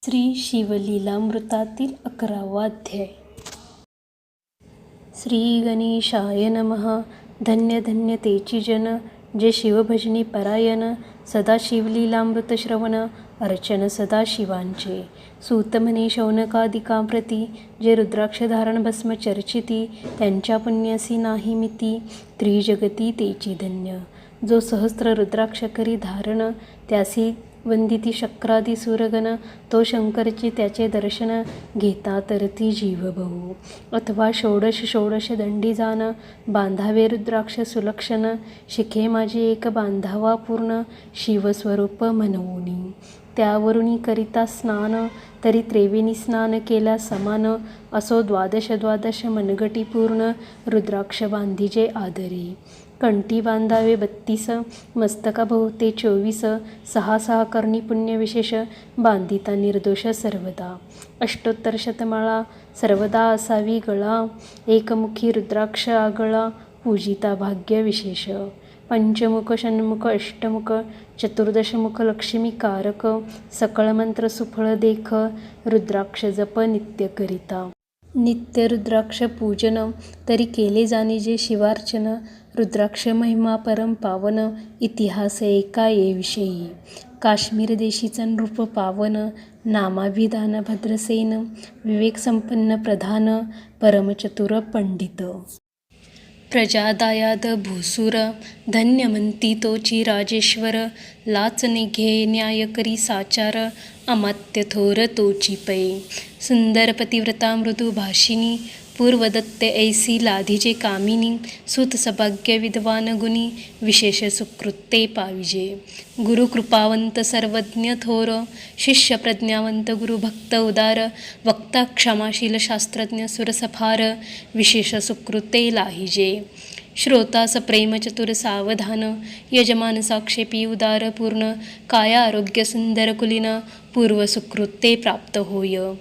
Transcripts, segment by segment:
श्री शिवलीलामृतातील 11वा अध्याय. श्री गणेशाय नमः. धन्य धन्य तेची जन, जे शिवभजनी परायण. सदा शिवलीलामृत श्रवण, अर्चन सदा शिवांचे. सूत म्हणे शौनकादिकांप्रती, जे रुद्राक्ष धारण भस्म चर्चिती. त्यांच्या पुण्यासी नाही मिती, त्रिजगती तेची धन्य. जो सहस्त्र रुद्राक्ष करी धारण, त्यासी वंदिती शक्रादी सुरगण. तो शंकरची त्याचे दर्शन, घेता तरती जीव बहु. अथवा षोडश षोडश दंडी जाण, बांधावे रुद्राक्ष सुलक्षण. शिखे माझे एक बांधावा पूर्ण, शिवस्वरूप म्हणवुनी. त्यावरुनी करिता स्नान, तरी त्रिवेणी स्नान केल्या समान. असो द्वादश द्वादश मनगटी पूर्ण, रुद्राक्ष बांधिजे आदरी. कंठी बांधावे 32, मस्तका बहुते 24. सहा सहा कर्णी पुण्यविशेष, बांधिता निर्दोष सर्वदा. अष्टोत्तर शतमाळा सर्वदा असावी गळा, एकमुखी रुद्राक्ष आगळा. पूजिता भाग्य विशेष. पंचमुख षण्मुख अष्टमुख, चतुर्दशमुख लक्ष्मीकारक. सकळ मंत्र सुफळ देख, रुद्राक्ष जप नित्य करिता. नित्य रुद्राक्ष पूजन, तरी केले जाणे जे शिवार्चन. रुद्राक्ष महिमा परम पावन, इतिहास एका ये विषयी. काश्मीर देशीचा नृप पावन, नामाभिधान भद्रसेन. विवेक संपन्न प्रधान, परमचतुर पंडित. प्रजादायाद भूसुर, धन्य म्हणती तोची राजेश्वर. लाचने घे न्याय करी साचार, अमात्य थोर तोची पै. सुंदर पतिव्रता मृदू भाषिणी, पूर्वदत्ते ऐसी लाधिजे कामिनी. सुत सभाग्य विद्वान गुणी, विशेष सुकृत्ते पाविजे. गुरु कृपावंत सर्वज्ञ थोर, शिष्य प्रज्ञावंत गुरुभक्त उदार. वक्ता क्षमाशील शास्त्रज्ञ सुरसफार, विशेष सुकृते लाहिजे. श्रोतास प्रेम चतुर सावधान, यजमान साक्षेपी उदार पूर्ण. काया आरोग्य सुंदर कुलीन, पूर्व सुकृते प्राप्त होय.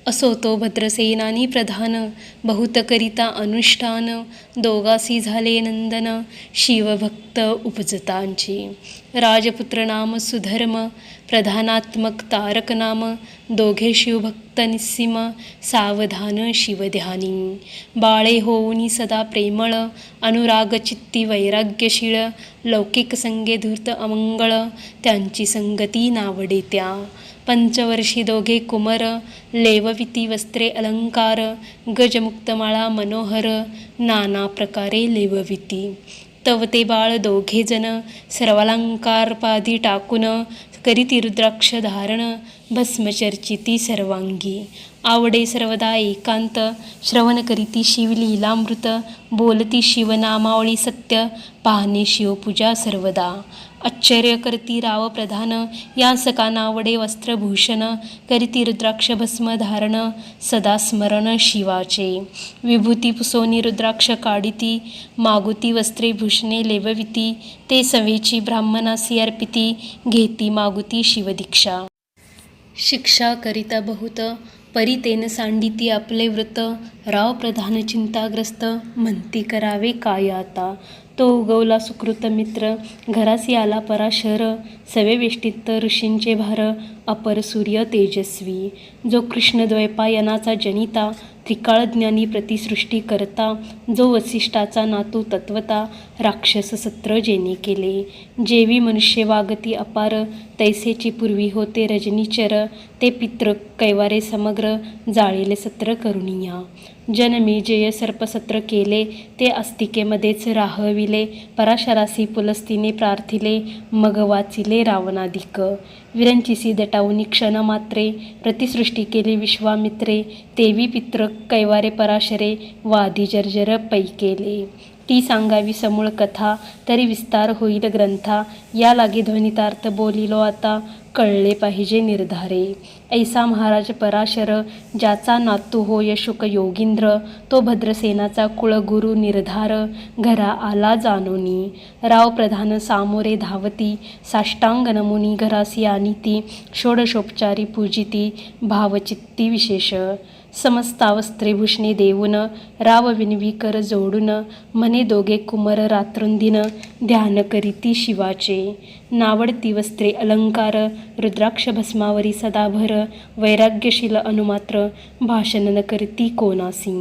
असो तो भद्रसेनानी प्रधान, बहुत करिता अनुष्ठान. दोघासी झाले नंदन, शिवभक्त उपजतांची. राजपुत्र नाम सुधर्म, प्रधानात्मक तारक नाम. दोघे शिवभक्त निस्सीम, सावधान शिवध्यानी. बाळे होऊनी सदा प्रेमळ, अनुराग चित्ती वैराग्यशीळ. लौकिक संगे धूर्त अमंगळ, त्यांची संगती नावडे त्या. पंचवर्षी दोघे कुमर, लेवविती वस्त्रे अलंकार. गजमुक्तमाळा मनोहर, नाना प्रकारे लेवविती. तव ते बाळ दोघे जण, सर्वालंकार पाधी टाकून. करीती रुद्राक्ष धारण, भस्मचर्चिती सर्वांगी. आवडे सर्वदा एकांत, श्रवण करीती शिवलीलामृत. बोलती शिवनामावळी सत्य, पाहणे शिवपूजा सर्वदा. आश्चर्य करती राव प्रधान, यांसका नावडे वस्त्रभूषण. करीती रुद्राक्ष भस्म धारण, सदा स्मरण शिवाचे. विभूती पुसोनी रुद्राक्ष काढिती, मागुती वस्त्रे भूषणे लेवविती. ते सवेची ब्राह्मणासी अर्पिती, घेती मागुती शिवदीक्षा. शिक्षा करिता बहुत, परी तेन सांडिती आपले व्रत. राव प्रधान चिंताग्रस्त, म्हणती करावे काय आता. तो उगवला सुकृत मित्र, घरासी आला पराशर. सवे वेष्टित ऋषींचे भार, अपर सूर्य तेजस्वी. जो कृष्ण द्वैपायनाचा जनिता, त्रिकाळ ज्ञानी प्रतिसृष्टी करता. जो वसिष्ठाचा नातू तत्वता, राक्षस सत्र जेने केले. जेवी मनुष्य वागती अपार, तैसेची पूर्वी होते रजनीचर. ते पितृ कैवारे समग्र, जाळेले सत्र करुणिया. जनमेजय सर्पसत्र केले, ते आस्तिकेमध्येच राहविले. पराशरासी पुलस्तीने प्रार्थिले, मग वाचिले रावणाधिक. विरंचिसी दटावूनी क्षणमात्रे, प्रतिसृष्टी केली विश्वामित्रे. तेवी पितृ कैवारे पराशरे, वादी जर्जर पै केले. ती सांगावी समूळ कथा, तरी विस्तार होईल ग्रंथा. या लागे ध्वनितार्थ बोलिलो आता, कळले पाहिजे निर्धारे. ऐसा महाराज पराशर, ज्याचा नातू होय शुक योगींद्र. तो भद्रसेनाचा कुळगुरु निर्धार, घरा आला जानोनी. राव प्रधान सामोरे धावती, साष्टांग नमुनी घरासी आणिती. षोडशोपचारी पूजिती, भावचित्ती विशेष. समस्तावस्त्रे भूषणे देऊन राव विनवी कर जोडून म्हणे दोघे कुमर रात्रंदिन ध्यान करीती शिवाचे नावडती वस्त्रे अलंकार रुद्राक्ष भस्मावरी सदाभर वैराग्यशील अनुमात्र भाषण न करती कोणासी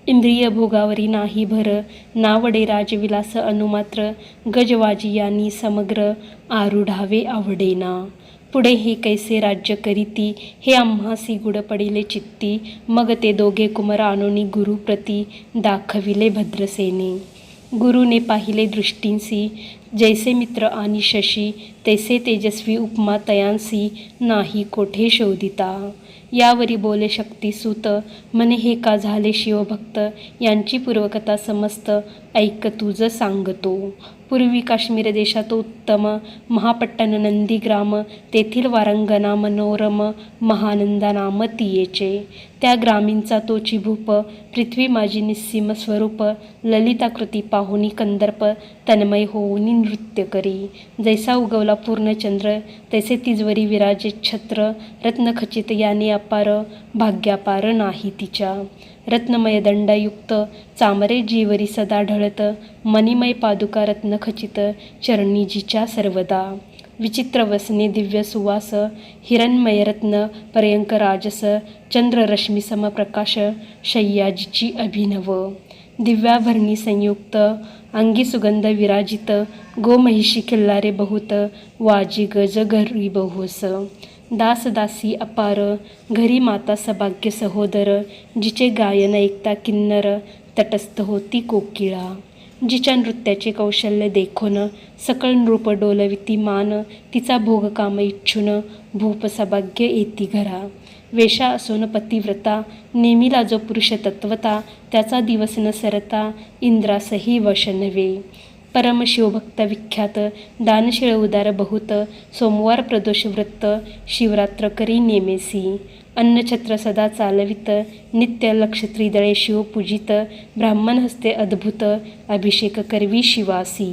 इंद्रिय भोगावरी नाही भर नावडे राजविलास अनुमात्र गजवाजियांनी समग्र आरूढावे आवडेना पुढे हे कैसे राज्य करीती हे आम्हासी गुड पडिले चित्ती मग ते दोघे कुमार आणोनी गुरुप्रती दाखविले भद्रसेने गुरुने पाहिले दृष्टींसी जैसे मित्र आणि शशी तैसे तेजस्वी उपमा तयांसी नाही कोठे शोधिता यावरी बोले शक्तिसूत म्हणे हे का झाले शिवभक्त यांची पूर्वकथा समस्त ऐक तुझ सांगतो पूर्वी काश्मीर देशात उत्तम महापट्टण नंदीग्राम तेथील वारंगना मनोरम महानंदा नाम तियेचे त्या ग्रामींचा तोची भूप पृथ्वी माझी निस्सीम स्वरूप ललिताकृती पाहुनी कंदर्प तन्मय होऊनी नृत्य करी जैसा उगवला पूर्णचंद्र तैसे तिजवरी विराजे छत्र रत्नखचित याने अपार भाग्यापार नाही तिच्या रत्नमय दंडयुक्त चामरे जीवरी सदा ढळत मणिमय पादुका रत्नखचित चरणीजीच्या सर्वदा विचित्र वसने दिव्य सुवास हिरणमय रत्न पर्यंक राजस चंद्ररश्मी समप्रकाश शय्याजीची अभिनव दिव्याभरणी संयुक्त अंगी सुगंध विराजित गोमहिषी खिल्लारे बहुत वाजी गज घरी बहुस दास दासी अपार घरी माता सभाग्य सहोदर जिचे गायन ऐकता किन्नर तटस्थ होती कोकिळा जिच्या नृत्याचे कौशल्य देखून सकळ नृप डोलविती मान तिचा भोग काम इच्छून भूप सभाग्य येती घरा वेशा असोन पतिव्रता नेमिला जो पुरुष तत्वता त्याचा दिवस न सरता इंद्रासही वश नव्हे परम शिवभक्त विख्यात दानशीळ उदार बहुत सोमवार प्रदोष व्रत शिवरात्र करी नेमेसी अन्नछत्र सदा चालवित नित्य लक्ष त्रिदळे शिव पूजित ब्राह्मण हस्ते अद्भुत अभिषेक करवी शिवासी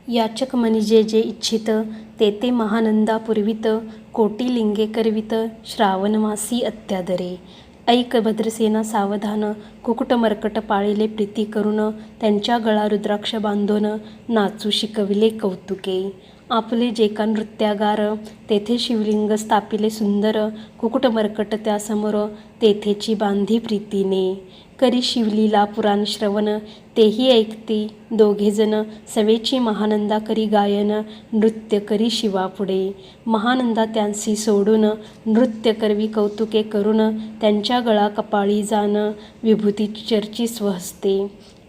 याचक मनी जे जे इच्छित ते ते महानंदा पुरवित कोटी लिंगे करवित श्रावणमासी अत्यादरे ऐक भद्रसेना सावधान कुकुट मरकट पाळिले प्रीती करून त्यांच्या गळा रुद्राक्ष बांधून नाचू शिकविले कौतुके आपले जे का नृत्यागार तेथे शिवलिंग स्थापिले सुंदर कुकुट मरकट त्यासमोर तेथेची बांधी प्रीतीने करी शिवलीला पुराण श्रवण तेही ऐकती दोघेजण सवेची महानंदा करी गायन नृत्य करी शिवापुढे महानंदा त्यांसी सोडून नृत्य करवी कौतुके करून त्यांच्या गळा कपाळी जाण विभूती चर्ची स्वहस्ते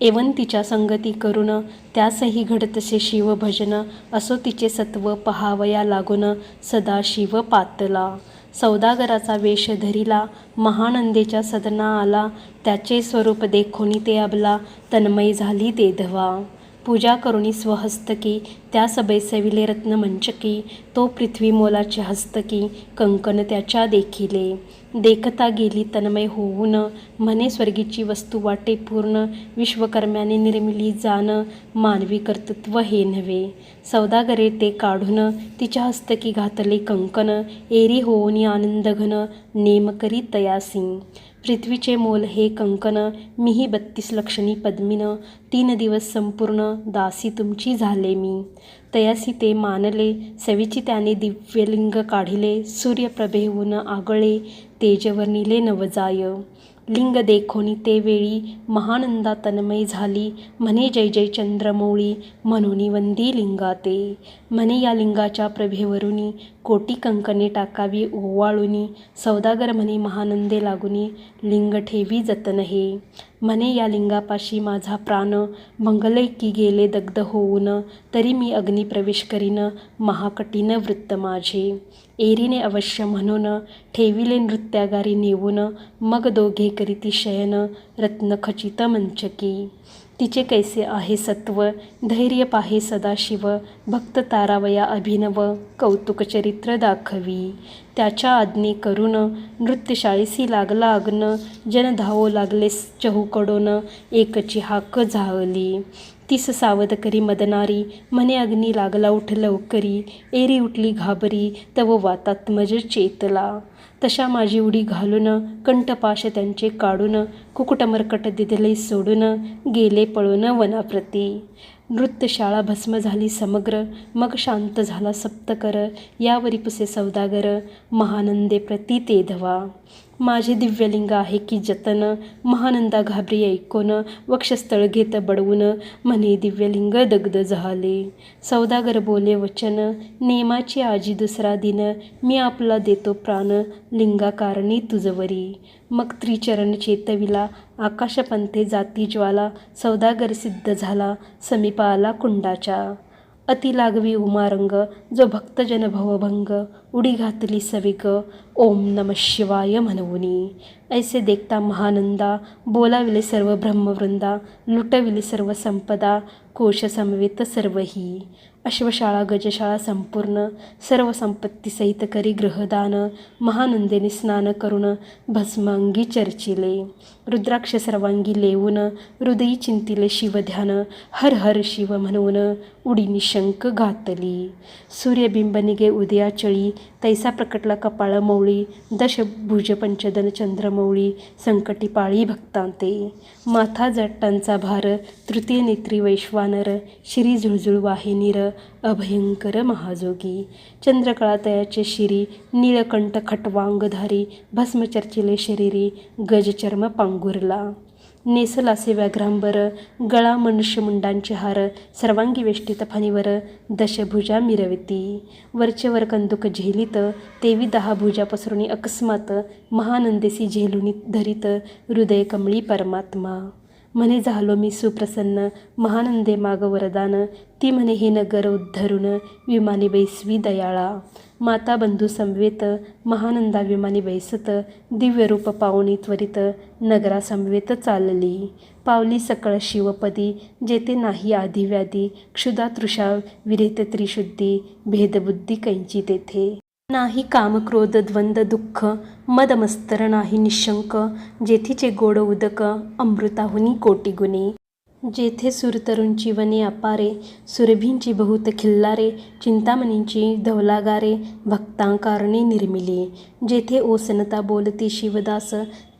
एवन तिच्या संगती करून त्यासही घडतसे शिवभजन असो तिचे सत्व पहावया लागून सदा शिव पातला सौदागराचा वेश धरिला महानंदेच्या सदना आला त्याचे स्वरूप देखोनी ते अबला तन्मय झाली देधवा पूजा करुणी स्वहस्तकी त्या सबैसविले रत्नमंचकी तो पृथ्वी मोलाचे हस्तकी कंकण त्याच्या देखिले देखता गेली तन्मय होऊन म्हणे स्वर्गीची वस्तू वाटे पूर्ण विश्वकर्म्याने निर्मिली जाण मानवी कर्तृत्व हे नव्हे सौदागरे ते काढून तिच्या हस्तकी घातले कंकण एरी होऊन आनंदघन नेम करी तयासी पृथ्वीचे मोल हे कंकण मीही 32 लक्षणी पद्मिन 3 दिवस संपूर्ण दासी तुमची झाले मी तयासी ते मानले सवीची त्याने दिव्यलिंग काढिले सूर्यप्रभेहून आगळे तेजवर्णिले नवजाय लिंग देखोनी ते वेळी महानंदा तन्मय झाली म्हणे जय जय चंद्रमौळी म्हणून वंदी लिंगाते म्हणे या लिंगाच्या प्रभेवरुनी कोटी कंकणे टाकावी ओवाळुनी सौदागर म्हणे महानंदे लागुनी लिंग ठेवी जतन हे म्हणे या लिंगापाशी माझा प्राण मंगले की गेले दग्ध होऊन तरी मी अग्नी प्रवेश करीन महाकठीण वृत्त माझे एरीने अवश्य म्हणून ठेविले नृत्यागारी नेऊन मग दोघे करीती शयन रत्नखचित मंचकी तिचे कैसे आहे सत्व धैर्य पाहे सदाशिव भक्त तारावया अभिनव कौतुक चरित्र दाखवी त्याच्या आज्ञे करून नृत्यशाळीसी लागला अग्न जन धावो लागले चहूकडून एकची हाक झाळली तीस सावध करी मदनारी म्हणे अग्नी लागला उठ लवकरी एरी उठली घाबरी तव वातात्मज चेतला तशा माझी उडी घालून कंठपाश त्यांचे काढून कुकुटमर्कट दिदले सोडून गेले पळून वनाप्रती. नृत्यशाळा भस्म झाली समग्र मग शांत झाला सप्तकर. यावरी पुसे सौदागर महानंदे प्रती ते धवा. माझे दिव्यलिंग आहे की जतन महानंदा घाबरी ऐकून वक्षस्थळ घेत बडवून म्हणे दिव्यलिंग दग्ध झाले. सौदागर बोले वचन नेमाची आजी दुसरा दिन मी आपला देतो प्राण लिंगाकारणी तुझवरी. मग त्रिचरण चेतविला आकाशपंथे जाती ज्वाला. सौदागर सिद्ध झाला समीपा आला कुंडाच्या. अति लागवी उमारंग जो भक्तजन भवभंग. उडी घातली सविक ओम नम शिवाय म्हणवुनी. ऐसे देखता महानंदा बोलाविले सर्व ब्रह्मवृंदा. लुटविले सर्व संपदा कोश समवेत सर्वही. अश्वशाळा गजशाळा संपूर्ण सर्व संपत्ती सहित करी गृहदान. महानंदेने स्नान करून भस्मांगी चर्चिले. रुद्राक्ष सर्वांगी लेवून हृदयी चिंतिले शिवध्यान. हर हर शिव म्हणून उडी निशंक घातली. सूर्यबिंब निघे उदयाचळी तैसा प्रकटला कपाळ मौळी. दशभुज पंचदन चंद्रमौळी संकटी पाळी भक्तांते. माथा जटांचा भार तृतीय नेत्री वैश्वानर. शिरी झुळझुळ वाहिनीर अभयंकर महाजोगी. चंद्रकळा तयाचे शिरी नीळकंठ खटवांगधारी. भस्म चर्चिले शरीरी गजचर्म पांघुरला. नेसलासे व्याघ्रांबर गळा मनुष्यमुंडांचे हार. सर्वांगी वेष्टित फणीवर दशभुजा मिरविती. वरचेवर कंदुक झेलित तेवी 10 भुजा पसरुनी अकस्मात. महानंदेसी झेलुनी धरित हृदय कमळी परमात्मा. म्हणे झालो मी सुप्रसन्न महानंदे माग वरदान. ती म्हणे हे नगर उद्धरून विमानी बैसवी दयाळा. माता बंधू समवेत महानंदा विमानी बैसत. दिव्य रूप पावनी त्वरित नगरा समवेत चालली. पावली सकळ शिवपदी जेथे नाही आधिव्याधी. क्षुधा तृषा विरहित त्रिशुद्धी भेदबुद्धी कैंची तेथे. नाही काम क्रोध द्वंद्व दुःख मदमस्तर नाही निशंक. जेथीचे गोड उदक अमृताहुनी कोटी गुणी. जेथे सुरतरुंची वने अपारे सुरभींची बहुत खिल्लारे. चिंतामणींची धवलागारे भक्तांकारणे निर्मिले. जेथे ओसनता बोलती शिवदास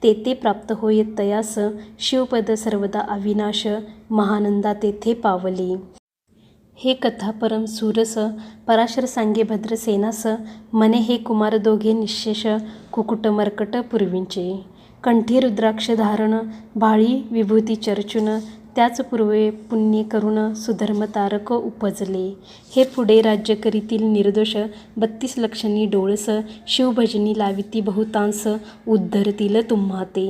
तेथे प्राप्त होय तयास. शिवपद सर्वदा अविनाश महानंदा तेथे पावली. हे कथा परम सुरस पराशर सांगे भद्रसेनास. म्हणे हे कुमार दोघे निशेष कुकुट मर्कट पूर्वींचे. कंठी रुद्राक्ष धारण भाळी विभूती चर्चून. त्याच पूर्वे पुण्य करून सुधर्म तारक उपजले. हे पुढे राज्य करीतील निर्दोष 32 लक्षणी डोळस. शिवभजनी लाविती बहुतांस उद्धरतील तुम्हा ते.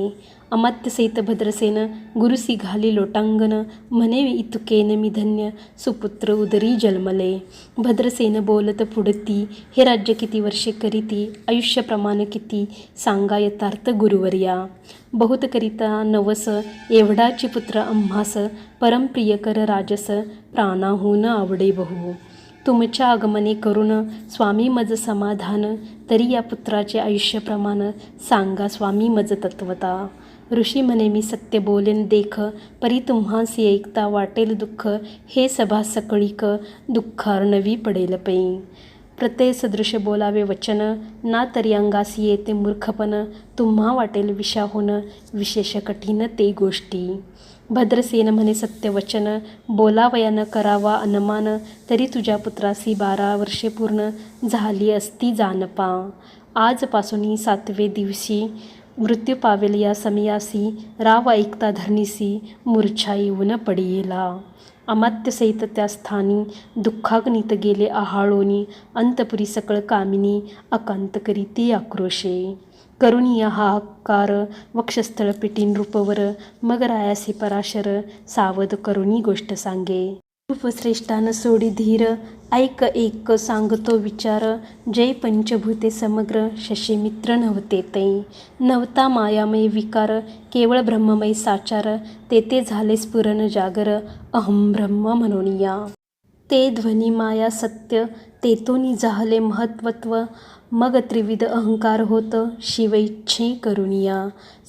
अमात्यसहित भद्रसेन गुरुसी घाली लोटांगण. म्हणे इतुकेन मी धन्य सुपुत्र उदरी जन्मले. भद्रसेन बोलत पुढती हे राज्य किती वर्षे करीती. आयुष्य प्रमाण किती सांगा यथार्थ गुरुवर्या. बहुत करिता नवस एवढाची पुत्र आम्हास. परमप्रिय कर राजस प्राणाहून आवडे बहु. तुमच्या आगमने करून स्वामी मज समाधान. तरी या पुत्राचे आयुष्य प्रमाण सांगा स्वामी मज तत्वता. ऋषी म्हणे मी सत्य बोलेन देख. परी तुम्हास ऐकता वाटेल दुःख. हे सभा सकळीक दुःखार्णवी पडेल पै. प्रत्यय सदृश बोलावे वचन. ना तरी अंगासी येते मूर्खपण. तुम्हा वाटेल विषाहून विशेष कठीण ते गोष्टी. भद्रसेन म्हणे सत्यवचन बोलावया न करावा अनुमान. तरी तुझ्या पुत्रासी 12 वर्षे पूर्ण झाली असती जानपा. आजपासून 7वे दिवशी मृत्यू पावेल या समयासी. राव ऐकता धरणीसी मूर्छा येऊन पडियेला. अमात्यसहित त्या स्थानी दुःखाग्नीत गेले आहाळोनी. अंतपुरी सकळ कामिनी अकांत करीती आक्रोशे. करुणिया हाहाकार वक्षस्थळ पिटी नृपवर. मग रायासी पराशर सावध करुणी गोष्ट सांगे. नृपश्रेष्ठान सोडी धीर ऐक एक सांगतो विचार. जय पंचभूते समग्र शशी मित्र नव्हते तै. नव्हता मायामय विकार केवळ ब्रह्ममय साचार. तेथे झाले स्फुरण जागर अहम ब्रह्म म्हणूनिया. ते ध्वनी माया सत्य तेतोनी जाहले महत्त्वत्व. मग त्रिविध अहंकार होत शिवइच्छे करुनिया.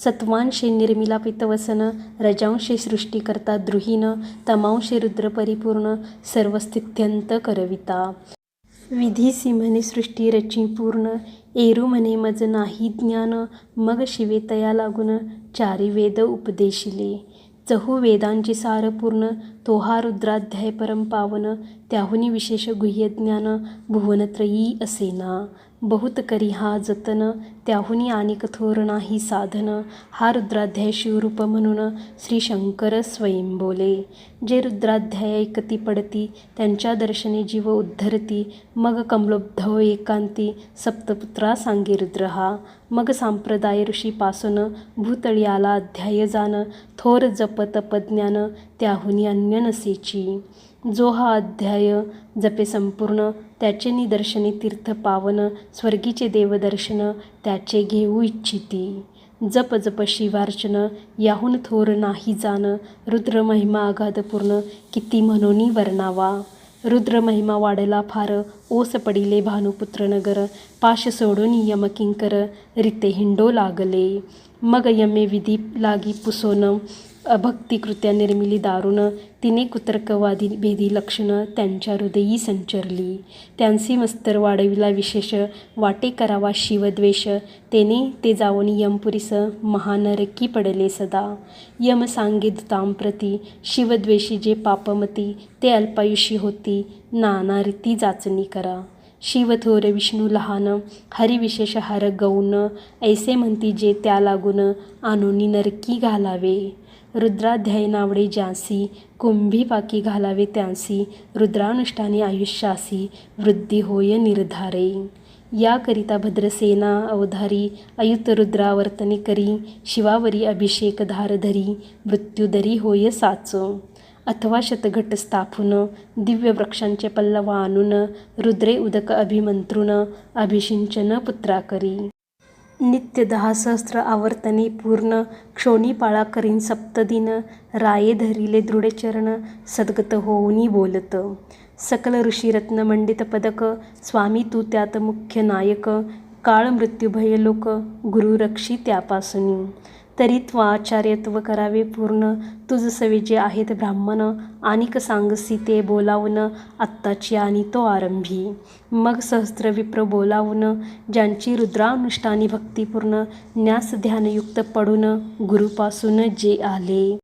सत्वांशे निर्मिला पितवसन रजांशे सृष्टी करता द्रुहीन. तमांशे रुद्र परिपूर्ण सर्वस्थित्यंत करविता. विधीसी म्हणे सृष्टी रची पूर्ण एरू म्हणे मज नाही ज्ञान, मग शिवे तया लागून चारी वेद उपदेशिले. चहू वेदांची सार पूर्ण, तो हा रुद्राध्याय परम पावन. त्याहुनी विशेष गुह्य ज्ञान, भुवनत्रयी असेना. बहुत करी हा जतन, त्याहुनी आणिक थोर नाही साधन. हा रुद्राध्याय शिवरूप म्हणून श्री शंकर स्वयं बोले. जे रुद्राध्याय ऐकती पडती, त्यांच्या दर्शने जीव उद्धरती. मग कमलोद्भव एकांती, सप्तपुत्रा सांगे रुद्र हा. मग संप्रदाय ऋषीपासून, भूतळी आला अध्याय जान. थोर जप तप ज्ञान, त्याहुनी अन्य नसेची. जो हा अध्याय जपे संपूर्ण, त्याचे निदर्शने तीर्थ पावन. स्वर्गीचे देवदर्शन, त्याचे घेऊ इच्छिती. जप जप शिवार्चन, याहून थोर नाही जान. रुद्र महिमा अगाध पूर्ण, किती म्हणूनी वर्णावा. रुद्र महिमा वाढला फार, ओस पडिले भानुपुत्र नगर. पाश सोडून यम किंकर, रीते हिंडो लागले. मग यमे विधी लागी पुसोन, अभक्तिकृत्या निर्मिली दारुण. तिने कुतर्कवादी भेदी लक्षण, त्यांच्या हृदयी संचरली. त्यांसी मस्तर वाढविला विशेष, वाटे करावा शिवद्वेष. तेने ते जाऊन यमपुरीस, महानरकी पडले सदा. यम सांगे दूतांप्रती, शिवद्वेषी जे पापमती. ते अल्पायुषी होती, नाना रीती जाचणी करा. शिव थोर विष्णू लहान, हरी विशेष हर गौण. ऐसे म्हणती जे त्या लागून, आणूनी नरकी घालावे. रुद्राध्याय नावडे ज्यांसी, कुंभी पाकी घालावे त्यांसी. रुद्रानुष्ठाने आयुष्यासी, वृद्धी होय निर्धारे. याकरिता भद्रसेना अवधारी, अयुत रुद्रावर्तने करी. शिवावरी अभिषेक धार धरी, मृत्युदरी होय साच. अथवा शतघट स्थापून, दिव्य वृक्षांचे पल्लव आणून. रुद्रे उदक अभिमंत्रुन, अभिषिंचन पुत्रा करी. नित्य 10 सहस्त्र आवर्तने पूर्ण, क्षोणी पाळा करीन सप्तदिन. राये धरिले दृढचरण, सद्गत होऊनी बोलत. सकल ऋषीरत्न मंडित पदक, स्वामी तू त्यात मुख्य नायक. काळ मृत्यू भय लोक, गुरु रक्षी त्यापासूनी. तरी त्वाचार्यत्व करावे पूर्ण, तुझ सवे जे आहेत ब्राह्मण. आणिक सांगसी ते बोलावून, आत्ताची आणि तो आरंभी. मग सहस्त्र विप्र बोलावून, ज्यांची रुद्रानुष्ठानी भक्तिपूर्ण. न्यास ध्यानयुक्त पडून, गुरुपासून जे आले.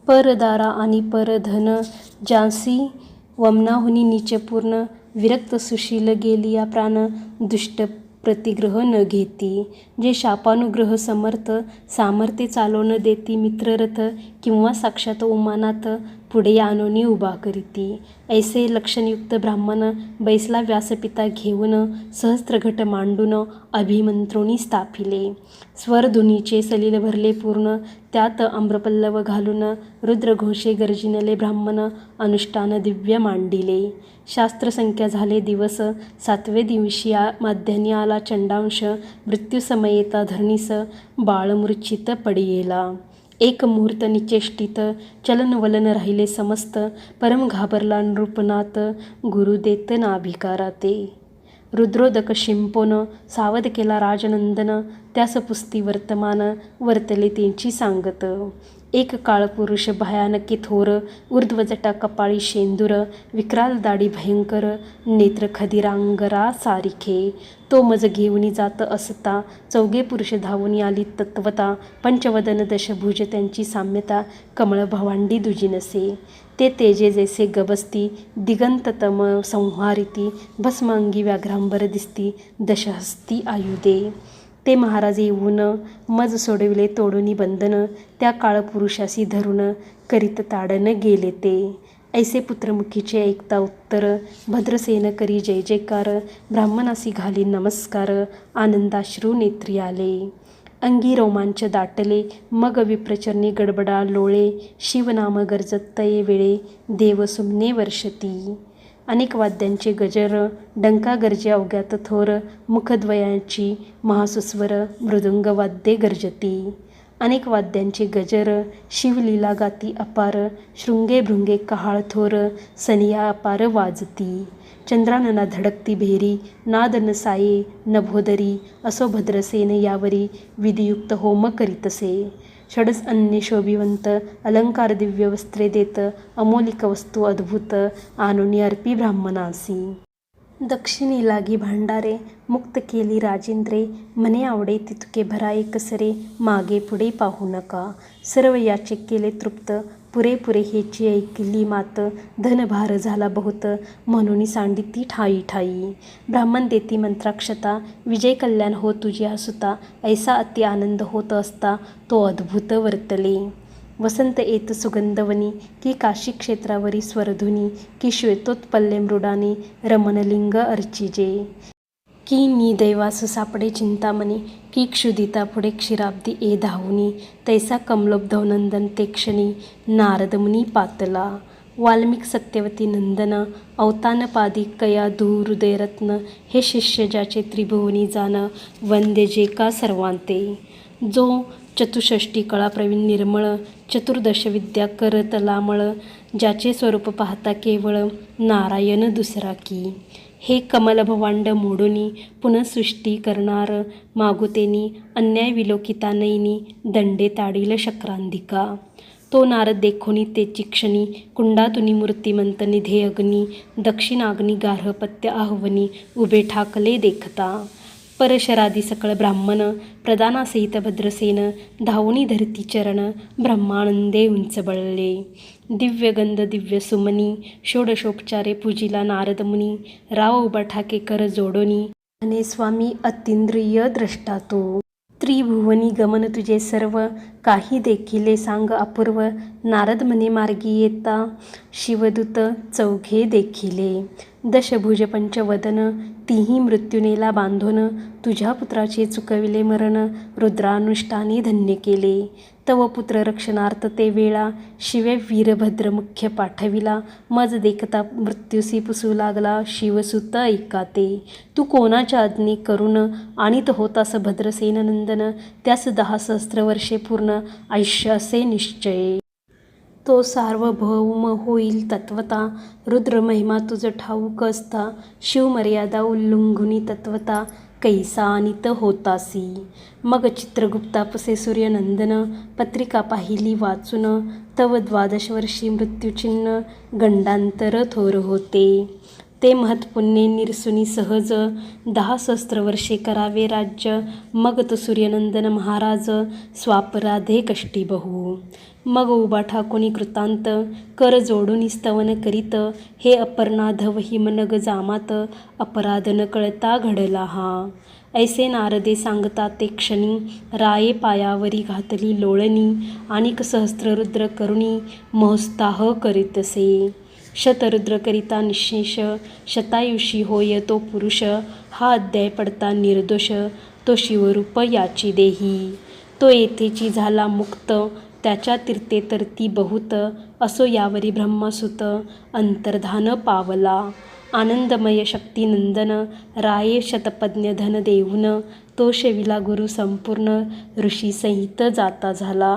परदारा आणि परधन, ज्यांसी वमनाहुनी नीचपूर्ण. विरक्त सुशील गेलिया प्राण, दुष्ट प्रतिग्रह न घेती. जे शापानुग्रह समर्थ, सामर्थ्य चालवून देती मित्ररथ. किंवा साक्षात उमानाथ, पुढे आणूनी उभा करीती. ऐसे लक्षणयुक्त ब्राह्मण, बैसला व्यासपिता घेऊन. सहस्त्रघट मांडून, अभिमंत्रोनी स्थापिले. स्वरधुनीचे सलिल भरले पूर्ण, त्यात आम्रपल्लव घालून. रुद्रघोषे गर्जिनले ब्राह्मण, अनुष्ठान दिव्य मांडिले. शास्त्रसंख्या झाले दिवस, 7वे दिवशी माध्यान्ही आला चंडांश. मृत्यूसमयेता धरणीस, बाळमूर्छित पडियेला. एक मुहूर्त निचेष्टित, चलनवलन राहिले समस्त. परम घाबरला नृपनाथ, गुरु देत नाभिकारा ते. रुद्रोदक शिंपोन, सावध केला राजनंदन. त्यास पुस्ती वर्तमान, वर्तले त्यांची सांगत. एक काळ पुरुष भयानकी थोर, ऊर्ध्वजटा कपाळी शेंदूर. विक्राल दाढी भयंकर, नेत्र खदिरांगरा सारिखे. तो मज घेऊनी जात असता, 4घे पुरुष धावून आली तत्वता. पंचवदन दशभुज त्यांची साम्यता, कमळ भवांडी दुजी नसे. ते तेजे जैसे गबसती, दिगंततम संहारिती. भस्मांगी व्याघ्रांबर दिसती, दशहस्ती आयुधे. ते महाराज येऊन, मज सोडविले तोडूनी बंधन. त्या काळपुरुषासी धरून, करीत ताडन गेले ते. ऐसे पुत्रमुखीचे ऐकता उत्तर, भद्रसेन करी जय जयकार. ब्राह्मणासी घाली नमस्कार, आनंदाश्रू नेत्री आले. अंगी रोमांच दाटले, मग विप्रचरणी गडबडा लोळे. शिवनाम गरजत तये वेळे, देव सुमने वर्षती. अनेक वाद्यांचे गजर, डंका गर्जे अवघ्यात थोर. मुखद्वयांची महासुस्वर, मृदुंग वाद्ये गर्जती. अनेक वाद्यांचे गजर, शिवलीला गाती अपार. शृंगे भृंगे कहाळ थोर, सनिया अपार वाजती. चंद्रानना धडकती भेरी, नाद न साये नभोदरी. असो भद्रसेन यावरी, विधियुक्त होम करीतसे. षडस अन्य शोभिवंत, अलंकार दिव्य वस्त्रे देत. अमोलिक वस्तू अद्भुत, आणूनी अर्पी ब्राह्मणासी. दक्षिणी लागी भांडारे, मुक्त केली राजेंद्रे, म्हणे आवडे तितके भराए कसरे, मागे पुढे पाहू नका. सर्व याचे केले तृप्त, पुरेपुरे हेची ऐकली मात, धनभार झाला बहुत, म्हणून सांडिती ठाई ठाई. ब्राह्मण देती मंत्राक्षता, विजय कल्याण हो तुझ्या सुता, ऐसा अति आनंद होत असता, तो अद्भुत वर्तले. वसंत येत सुगंधवनी, की काशी क्षेत्रावरी स्वरधुनी, की श्वेतोत्पल्ले मृडाने, रमणलिंग अर्चिजे. की निदैवास सापडे चिंतामणी, की क्षुदिता पुढे क्षीराब्दी ए धावुनी, तैसा कमलोद्भवनंदन ते क्षणी, नारदमुनी पातला. वाल्मिक सत्यवती नंदन, अवतानपादी कयाधू हृदयरत्न, हे शिष्य ज्याचे त्रिभुवनी जाण, वंद्य जे का सर्वांते. जो चतुष्षष्टी कळा प्रवीण निर्मळ, चतुर्दश विद्या करत लामळ, ज्याचे स्वरूप पाहता केवळ, नारायण दुसरा की. हे कमलभवांड मोडुनी, पुनःसृष्टी करणार मागुतेनी, अन्याय विलोकिता नयनी, दंडे ताडील शक्रांधिका. तो नारद देखोनी तेची क्षणी, कुंडातुनी मूर्तिमंत निधे अग्नी, दक्षिणाग्नी गार्हपत्य आहवनी, उभे ठाकले देखता. परशरादी सकळ ब्राह्मण, प्रदानासहित भद्रसेन, धावुनी धरती चरण, ब्रह्मानंदे उंच बळले. दिव्यगंध दिव्य सुमनी, षोडशोपचारे पूजिला नारदमुनी, राव उभा ठाके कर जोडोनी, म्हणे स्वामी अतींद्रिय द्रष्टा तू. त्रिभुवनी गमन तुझे सर्व, काही देखिले सांग अपूर्व, नारद म्हणे मार्गी येता, शिवदूत चौघे देखिले. दशभुज पंचवदन, तीही मृत्युनेला बांधून, तुझ्या पुत्राचे चुकविले मरण, रुद्रानुष्ठाने धन्य केले. तव पुत्र रक्षणार्थ ते वेळा, शिवे वीरभद्र मुख्य पाठविला, मज देखता मृत्युसी पुसू लागला, शिवसुत ऐका ते. तू कोणाच्या आज्ञे करून आणीत होतास भद्रसेन नंदन, त्यास 10 सहस्त्र वर्षे पूर्ण आयुष्य असे निश्चय. तो सार्वभौम होईल तत्वता, रुद्र महिमा तुझ ठाऊक असता, शिवमर्यादा उल्लंघुनी तत्वता, कैसा अनित होतासी. मग चित्रगुप्तापसे सूर्यनंदन, पत्रिका पाहिली वाचून, तव 12 वर्षी मृत्युचिन्ह, गंडांतर थोर होते. ते महत्पुण्ये निरसुनी सहज, 10 सहस्त्र वर्षे करावे राज्य, मग तो सूर्यनंदन महाराज, स्वापराधे कष्टी बहु. मग उभा ठाकुनी कृतांत, कर जोडुनी स्तवन करीत, हे अपर्णाधव हिमनग जामात, अपराध न कळता घडला हा. ऐसे नारदे सांगता ते क्षणी, राये पायावरी घातली लोळणी, आणिक सहस्त्र रुद्र करुणी, महोत्साह करीतसे. शतरुद्र करिता निःशेष, शतायुषी होय तो पुरुष, हा अध्याय पडता निर्दोष, तो शिवरूप याची देही. तो येथेची झाला मुक्त, त्याच्या तीर्थे तरती बहुत, असो यावरी ब्रह्मसुत, अंतर्धान पावला. आनंदमय शक्तिनंदन, राये शतपज्ञ धन देऊन, तो शेविला गुरु संपूर्ण, ऋषीसहित जाता झाला.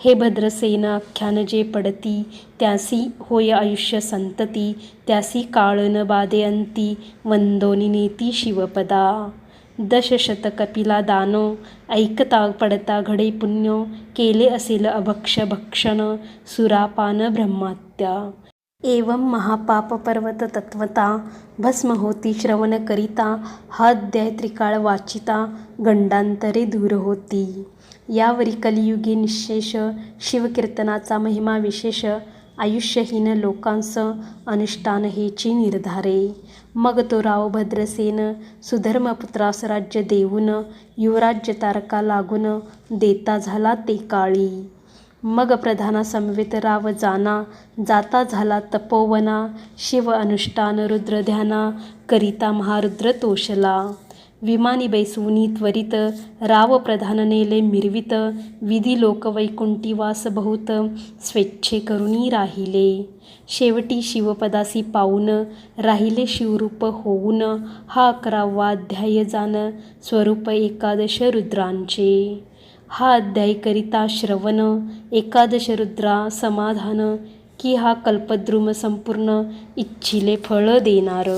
हे भद्रसेन आख्यान जे पडती, त्यासी होय आयुष्य संतती, त्यासी काळ न बाधे अंती, वंदोनी नेती शिवपदा. 10 कपिला दानो, ऐकता पडता घडे पुण्य, केले असेल अभक्ष भक्षण, सुरापान ब्रह्महत्या. एवं महापाप पर्वत तत्वता, भस्म होती श्रवण करिता, हा अध्याय त्रिकाळ वाचिता, गंडांतरे दूर होती. यावरी कलियुगी निःशेष, शिवकीर्तनाचा महिमा विशेष, आयुष्यहीन लोकांस अनुष्ठान हेची निर्धारे. मग तो राव भद्रसेन, सुधर्मपुत्रास राज्य देऊन, युवराज्य तारका लागून, देता झाला ते काळी. मग प्रधाना समवेत राव जाना, जाता झाला तपोवना, शिव अनुष्ठान रुद्र ध्याना, करिता महारुद्र तोषला. विमानी बैसवुनी त्वरित, राव प्रधान नेले मिरवित, विधी लोक वैकुंठी वास बहुत, स्वेच्छे करुनी राहिले. शेवटी शिवपदासी पाऊन, राहिले शिवरूप होऊन, हा 11वा अध्याय जाण, स्वरूप 11 रुद्रांचे. हा अध्याय करिता श्रवण, 11 रुद्रा समाधान, की हा कल्पद्रुम संपूर्ण, इच्छिले फळ देणार.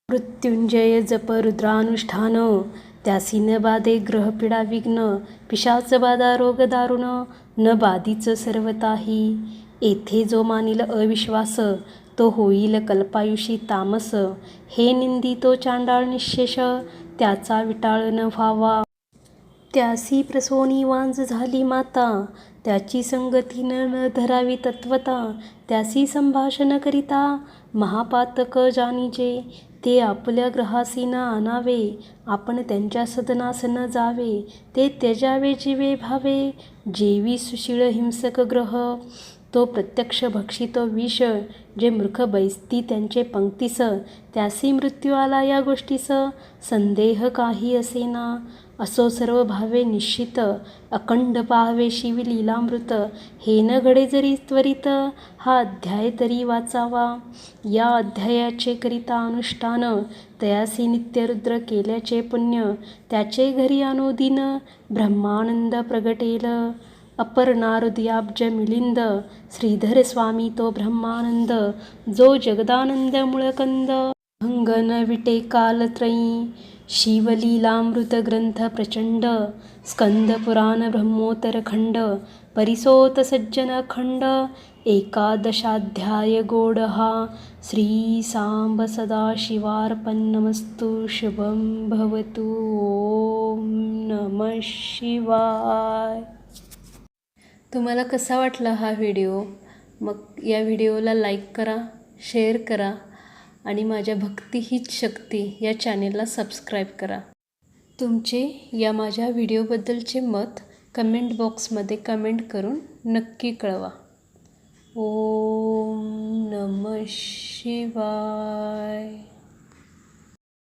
मृत्युंजय जप रुद्रानुष्ठान, त्यासी न बाधे ग्रहपीडा विघ्न, पिशाच बाधा रोग दारुण, न बाधीच सर्वताही. येथे जो मानिल अविश्वास, तो होईल कल्पायुषी तामस, हे निंदितो चांडाळ निःशेष, त्याचा विटाळ न व्हावा. त्यासी प्रसोनी वांज झाली माता, त्याची संगती न धरावी तत्वता. त्यासी संभाषण करिता, महापातक जाणीजे, ते आपल्या ग्रहासी न आणावे. आपण त्यांच्या सदनास न जावे, ते त्यजावे जीवे भावे. जेवी सुशीळ हिंसक ग्रह, तो प्रत्यक्ष भक्षितो विष. जे मूर्ख बैसती त्यांचे पंक्तीस, त्यासी मृत्यू आला या गोष्टीस. संदेह काही असेना, असो सर्व भावे निश्चित. अखंड पाहावे शिव लीलामृत, हे न घडे जरी त्वरित. हा अध्याय तरी वाचावा, या अध्यायाचे करिता अनुष्ठान. तयासी नित्यरुद्र केल्याचे पुण्य, त्याचे घरी अनुदिन ब्रह्मानंद प्रगटेल. अपर्णा हृदयाब्ज मिलिंद, श्रीधर स्वामी तो ब्रह्मानंद. जो जगदानंद मुळकंद, भंगन विटे कालत्रयी. शिवलीलामृत ग्रंथ प्रचंड, स्कंद पुराण ब्रह्मोत्तर खंड. परिसोत सज्जन अखंड, एकादशाध्याय गोड हा. श्री सांब सदाशिवार्पणमस्तु. शुभं भवतु. ओम नमः शिवाय. तुम्हाला कसा वाटला हा व्हिडिओ? मग या व्हिडिओला लाईक करा, शेअर करा आणि माझ्या भक्ती हीच शक्ती या चॅनेलला सबस्क्राईब करा. तुमचे या माझ्या व्हिडिओबद्दलचे मत कमेंट बॉक्समध्ये कमेंट करून नक्की कळवा. ओम नमः शिवाय.